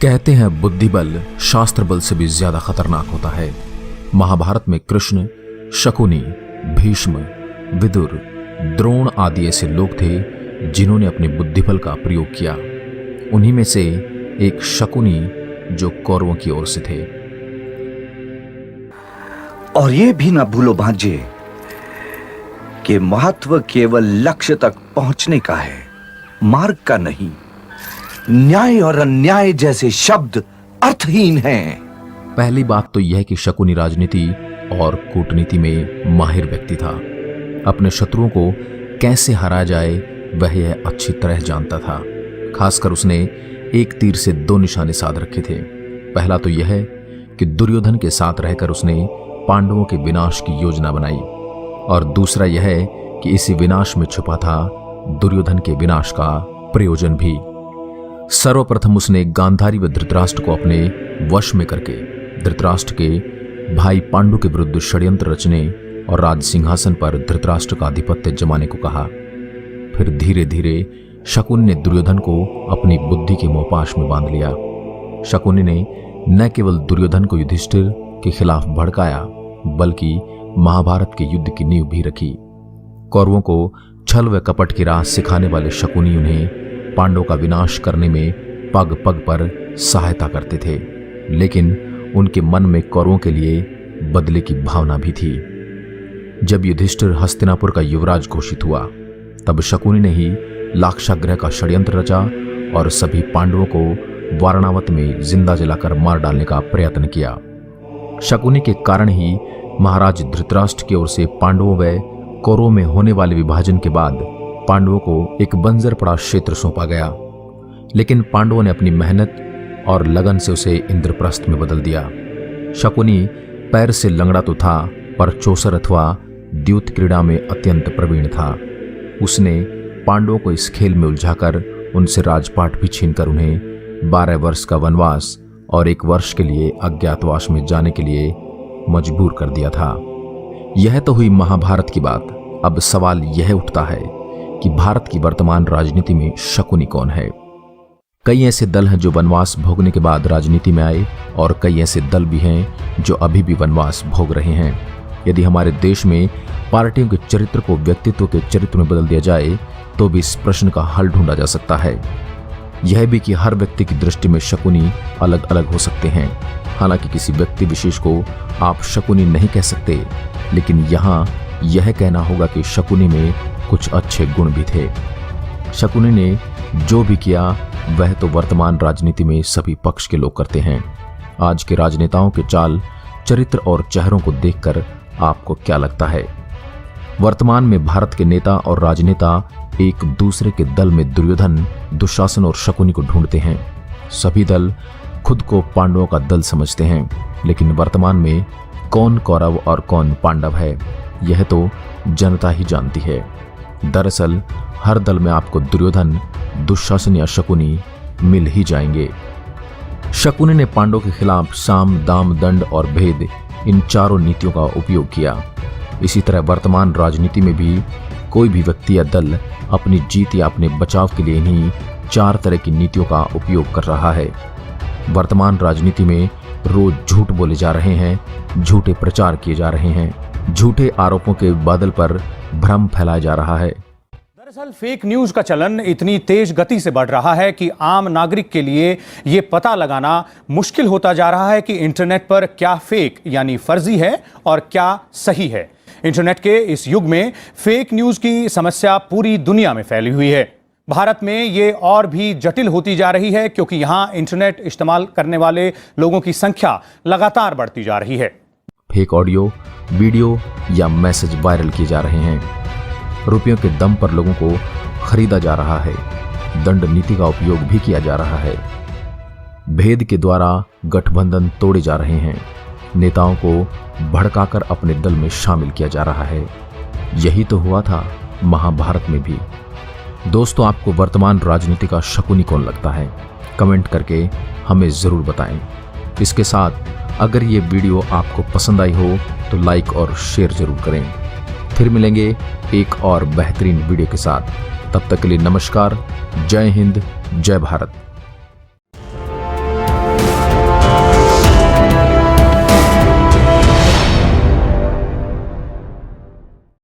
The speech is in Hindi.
कहते हैं बुद्धि बल शास्त्र बल से भी ज्यादा खतरनाक होता है। महाभारत में कृष्ण, शकुनी, भीष्म, विदुर, द्रोण आदि ऐसे लोग थे जिन्होंने अपने बुद्धि बल का प्रयोग किया। उन्हीं में से एक शकुनी जो कौरवों की ओर से थे। और ये भी ना भूलो भांजे कि महत्व केवल लक्ष्य तक पहुंचने का है, मार्ग का नहीं। न्याय और अन्याय जैसे शब्द अर्थहीन हैं। पहली बात तो यह कि शकुनी राजनीति और कूटनीति में माहिर व्यक्ति था। अपने शत्रुओं को कैसे हराया जाए वह यह अच्छी तरह जानता था। खासकर उसने एक तीर से दो निशाने साध रखे थे। पहला तो यह कि दुर्योधन के साथ रहकर उसने पांडवों के विनाश की योजना बनाई, और दूसरा यह कि इसी विनाश में छुपा था दुर्योधन के विनाश का प्रयोजन भी। सर्वप्रथम उसने गांधारी व धृतराष्ट्र को अपने वश में करके धृतराष्ट्र के भाई पांडु के विरुद्ध षड्यंत्र रचने और राज सिंहासन पर धृतराष्ट्र का आधिपत्य जमाने को कहा। फिर धीरे धीरे शकुनी ने दुर्योधन को अपनी बुद्धि के मोहपाश में बांध लिया। शकुनी ने न केवल दुर्योधन को युधिष्ठिर के खिलाफ भड़काया, बल्कि महाभारत के युद्ध की नींव भी रखी। कौरवों को छल व कपट की राह सिखाने वाले शकुनी उन्हें पांडवों का विनाश करने में पग पग पर सहायता करते थे, लेकिन उनके मन में कौरवों के लिए बदले की भावना भी थी। जब युधिष्ठिर हस्तिनापुर का युवराज घोषित हुआ, तब शकुनी ने ही लाक्षागृह का षड्यंत्र रचा और सभी पांडवों को वारणावत में जिंदा जलाकर मार डालने का प्रयत्न किया। शकुनी के कारण ही महाराज धृतराष्ट्र की ओर से पांडवों व कौरवों में होने वाले विभाजन के बाद पांडवों को एक बंजर पड़ा क्षेत्र सौंपा गया, लेकिन पांडवों ने अपनी मेहनत और लगन से उसे इंद्रप्रस्थ में बदल दिया। शकुनी पैर से लंगड़ा तो था, पर चौसर अथवा द्यूत क्रीड़ा में अत्यंत प्रवीण था। उसने पांडवों को इस खेल में उलझाकर उनसे राजपाट भी छीनकर उन्हें 12 वर्ष का वनवास और 1 वर्ष के लिए अज्ञातवास में जाने के लिए मजबूर कर दिया था। यह तो हुई महाभारत की बात। अब सवाल यह उठता है कि भारत की वर्तमान राजनीति में शकुनी कौन है। कई ऐसे दल हैं जो वनवास भोगने के बाद राजनीति में आए, और कई ऐसे दल भी हैं जो अभी भी वनवास भोग रहे हैं। यदि हमारे देश में पार्टियों के चरित्र को व्यक्तित्व के चरित्र में बदल दिया जाए तो भी इस प्रश्न का हल ढूंढा जा सकता है। यह भी कि हर व्यक्ति की दृष्टि में शकुनी अलग अलग हो सकते हैं। हालांकि किसी व्यक्ति विशेष को आप शकुनी नहीं कह सकते, लेकिन यहाँ यह कहना होगा कि शकुनी में कुछ अच्छे गुण भी थे। शकुनी ने जो भी किया वह तो वर्तमान राजनीति में सभी पक्ष के लोग करते हैं। आज के राजनेताओं के चाल, चरित्र और चेहरों को देखकर आपको क्या लगता है? वर्तमान में भारत के नेता और राजनेता एक दूसरे के दल में दुर्योधन, दुशासन और शकुनी को ढूंढते हैं। सभी दल खुद को पांडवों का दल समझते हैं, लेकिन वर्तमान में कौन कौरव और कौन पांडव है यह तो जनता ही जानती है। दरअसल हर दल में आपको दुर्योधन, दुशासन या शकुनी मिल ही जाएंगे। शकुनी ने पांडवों के खिलाफ साम, दाम, दंड और भेद, इन चारों नीतियों का उपयोग किया। इसी तरह वर्तमान राजनीति में भी कोई भी व्यक्ति या दल अपनी जीत या अपने बचाव के लिए इन्हीं 4 तरह की नीतियों का उपयोग कर रहा है। वर्तमान राजनीति में रोज झूठ बोले जा रहे हैं, झूठे प्रचार किए जा रहे हैं, झूठे आरोपों के बादल पर भ्रम फैलाया जा रहा है। दरअसल फेक न्यूज का चलन इतनी तेज गति से बढ़ रहा है कि आम नागरिक के लिए यह पता लगाना मुश्किल होता जा रहा है कि इंटरनेट पर क्या फेक यानी फर्जी है और क्या सही है। इंटरनेट के इस युग में फेक न्यूज की समस्या पूरी दुनिया में फैली हुई है। भारत में ये और भी जटिल होती जा रही है, क्योंकि यहां इंटरनेट इस्तेमाल करने वाले लोगों की संख्या लगातार बढ़ती जा रही है। फेक ऑडियो, वीडियो या मैसेज वायरल किए जा रहे हैं। रुपयों के दम पर लोगों को खरीदा जा रहा है। दंड नीति का उपयोग भी किया जा रहा है। भेद के द्वारा गठबंधन तोड़े जा रहे हैं। नेताओं को भड़काकर अपने दल में शामिल किया जा रहा है। यही तो हुआ था महाभारत में भी। दोस्तों, आपको वर्तमान राजनीति का शकुनी कौन लगता है? कमेंट करके हमें जरूर बताएं। इसके साथ अगर ये वीडियो आपको पसंद आई हो तो लाइक और शेयर जरूर करें। फिर मिलेंगे एक और बेहतरीन वीडियो के साथ। तब तक के लिए नमस्कार। जय हिंद, जय भारत।